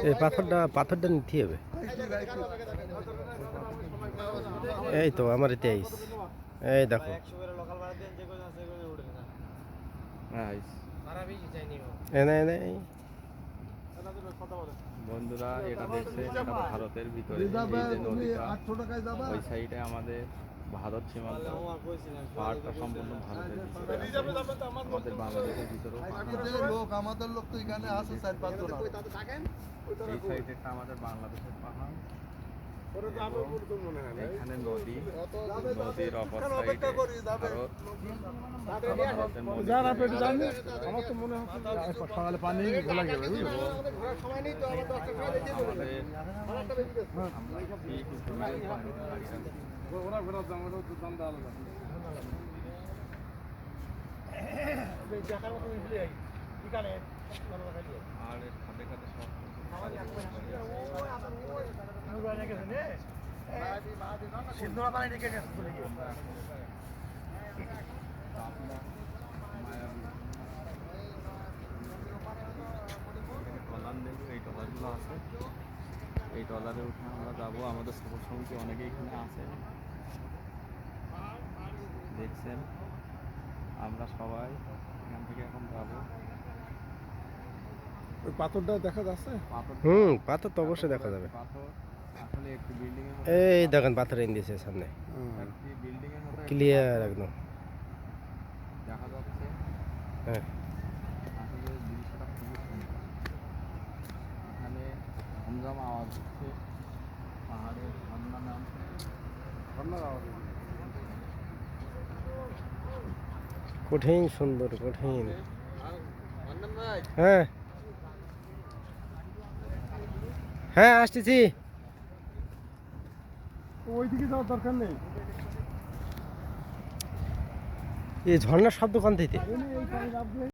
এই পাথরটা নিতে হবে। এই তো আমার 23। এই দেখো বন্ধুরা, এটা দেখছে এটা ভারতের ভিতরে, এই যে নদীটা ওই সাইডে আমাদের ভারত সীমান্ত, পাহাড়টা সম্পূর্ণ ভারতের ভিতরে, আমাদের বাংলাদেশের ভিতরেও আমাদের লোক তো এখানে আসে এই সাইডেটা আমাদের বাংলাদেশের পাহাড়, এখানে নদী, নদীর অপর সাইডে সকালে পানি ঘোলা গেল আর খাতে খাতে সব এই ট্রলারগুলো আছে, এই ট্রলারে উঠে আমরা যাবো। আমাদের সফর সমিতি অনেকে এখানে আছে, দেখছেন। আমরা সবাই এখান থেকে এখন যাবো। ওই পাথরটা দেখা যাচ্ছে? পাথর তো অবশ্যই দেখা যাবে। পাথর আসলে একটি বিল্ডিং এর মতো, এই দেখেন পাথর এনে দিয়েছে সামনে, একটি বিল্ডিং এর মতো ক্লিয়ার একদম দেখা যাচ্ছে। হ্যাঁ। আসলে দৃশ্যটা খুবই সুন্দর। এখানে ঝমঝম আওয়াজ হচ্ছে, পাহাড়ের ঝর্ণা নামছে, ঝর্ণার আওয়াজ। কঠিন সুন্দর, কঠিন। হ্যাঁ হ্যাঁ আসতেছি। ওইদিকে যাওয়ার দরকার নেই, এই ঝর্ণার শব্দ কান থেকে।